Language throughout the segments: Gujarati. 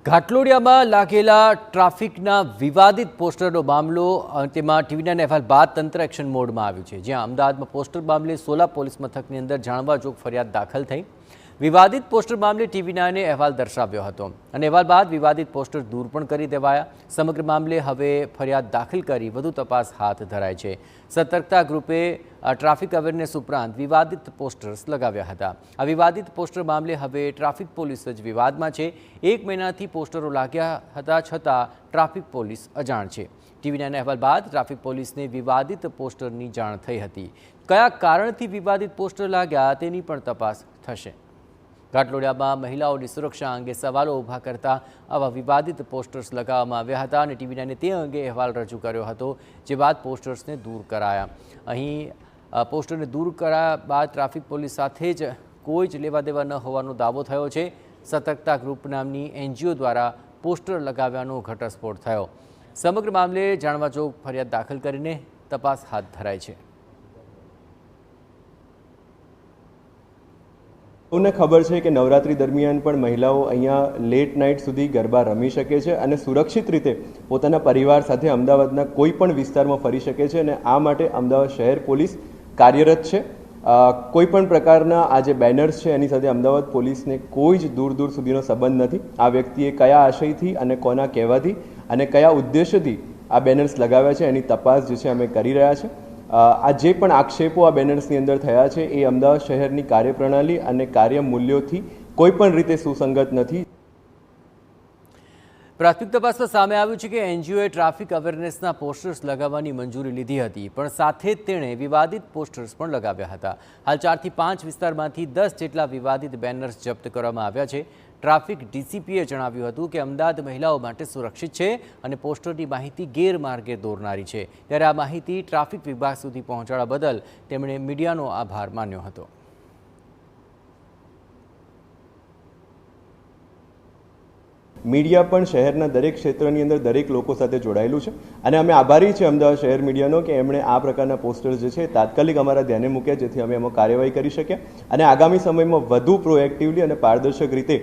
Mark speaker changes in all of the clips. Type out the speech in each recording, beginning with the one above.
Speaker 1: ઘાટલોડિયામાં લાગેલા ટ્રાફિકના વિવાદિત પોસ્ટરનો મામલો તેમાં ટીવી9 અહેવાલ બાદ તંત્ર એક્શન મોડમાં આવ્યું છે, જ્યાં અમદાવાદમાં પોસ્ટર મામલે સોલા પોલીસ મથકની અંદર જાણવા જોગ ફરિયાદ દાખલ થઈ। વિવાદિત પોસ્ટર મામલે ટીવી9 અહેવાલ દર્શાવ્યો હતો અને અહેવાલ બાદ વિવાદિત પોસ્ટર દૂર પણ કરી દેવાયા। સમગ્ર મામલે હવે ફરિયાદ દાખલ કરી વધુ તપાસ હાથ ધરાઈ છે। સતર્કતા ગ્રુપે ટ્રાફિક અવેરનેસ ઉપરાંત વિવાદિત પોસ્ટર્સ લગાવ્યા હતા। આ વિવાદિત પોસ્ટર મામલે હવે ટ્રાફિક પોલીસ જ વિવાદમાં છે। 1 મહિનાથી પોસ્ટરો લાગ્યા હતા છતાં ટ્રાફિક પોલીસ અજાણ છે। ટીવી9 અહેવાલ બાદ ટ્રાફિક પોલીસને વિવાદિત પોસ્ટરની જાણ થઈ હતી। કયા કારણથી વિવાદિત પોસ્ટર લાગ્યા તેની પણ તપાસ થશે। ઘાટલોડિયામાં મહિલાઓની સુરક્ષા અંગે સવાલો ઊભા કરતા આવા વિવાદિત પોસ્ટર્સ લગાવવામાં આવ્યા હતા અને ટીવી9 તે અંગે અહેવાલ રજૂ કર્યો હતો, જે બાદ પોસ્ટર્સને દૂર કરાયા। અહીં પોસ્ટરને દૂર કરાયા બાદ ટ્રાફિક પોલીસ સાથે જ કોઈ જ લેવા દેવા ન હોવાનો દાવો થયો છે। સતર્કતા ગ્રુપ નામની એનજીઓ દ્વારા પોસ્ટર લગાવ્યાનો ઘટસ્ફોટ થયો। સમગ્ર મામલે જાણવા જોગ ફરિયાદ દાખલ કરીને તપાસ હાથ ધરાઈ છે।
Speaker 2: સૌને ખબર છે કે નવરાત્રી દરમિયાન પણ મહિલાઓ અહીંયા લેટ નાઇટ સુધી ગરબા રમી શકે છે અને સુરક્ષિત રીતે પોતાના પરિવાર સાથે અમદાવાદના કોઈ પણ વિસ્તારમાં ફરી શકે છે અને આ માટે અમદાવાદ શહેર પોલીસ કાર્યરત છે। કોઈ પણ પ્રકારના આ જે બેનર્સ છે એની સાથે અમદાવાદ પોલીસને કોઈ જ દૂર દૂર સુધીનો સંબંધ નથી। આ વ્યક્તિએ કયા આશયથી અને કોના કહેવાથી અને કયા ઉદ્દેશ્યથી આ બેનર્સ લગાવ્યા છે એની તપાસ જે છે અમે કરી રહ્યા છીએ। આ જે પણ આક્ષેપો આ બેનર્સની અંદર થયા છે એ અમદાવાદ શહેરની કાર્યપ્રણાલી અને કાર્ય મૂલ્યોથી કોઈ પણ રીતે સુસંગત નથી।
Speaker 1: પ્રાથમિક તપાસમાં સામે આવ્યું છે કે એનજીઓએ ટ્રાફિક અવેરનેસના પોસ્ટર્સ લગાવવાની મંજૂરી લીધી હતી, પણ સાથે જ તેણે વિવાદિત પોસ્ટર્સ પણ લગાવ્યા હતા। હાલ 4 થી 5 વિસ્તારમાંથી 10 જેટલા વિવાદિત બેનર્સ જપ્ત કરવામાં આવ્યા છે। ટ્રાફિક ડીસીપીએ જણાવ્યું હતું કે અમદાવાદ મહિલાઓ માટે સુરક્ષિત છે અને પોસ્ટરની માહિતી ગેરમાર્ગે દોરનારી છે, ત્યારે આ માહિતી ટ્રાફિક વિભાગ સુધી પહોંચાડવા બદલ તેમણે મીડિયાનો આભાર માન્યો હતો।
Speaker 2: મીડિયા પણ શહેરના દરેક ક્ષેત્રની અંદર દરેક લોકો સાથે જોડાયેલું છે અને અમે આભારી છીએ અમદાવાદ શહેર મીડિયાનો કે એમણે આ પ્રકારના પોસ્ટર્સ જે છે તાત્કાલિક અમારા ધ્યાને મૂક્યા, જેથી અમે એમાં કાર્યવાહી કરી શક્યા અને આગામી સમયમાં વધુ પ્રોએક્ટિવલી અને પારદર્શક રીતે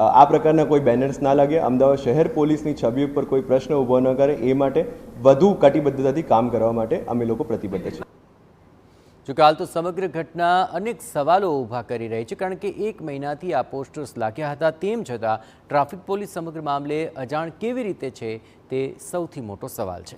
Speaker 2: આ પ્રકારના કોઈ બેનર્સ ના લાગે, અમદાવાદ શહેર પોલીસની છબી ઉપર કોઈ પ્રશ્ન ઊભો ન કરે એ માટે વધુ કટિબદ્ધતાથી કામ કરવા માટે અમે લોકો પ્રતિબદ્ધ છીએ।
Speaker 1: જોકે હાલ તો સમગ્ર ઘટના અનેક સવાલો ઊભા કરી રહી છે, કારણ કે 1 મહિનાથી આ પોસ્ટર્સ લાગ્યા હતા, તેમ છતાં ટ્રાફિક પોલીસ સમગ્ર મામલે અજાણ કેવી રીતે છે તે સૌથી મોટો સવાલ છે।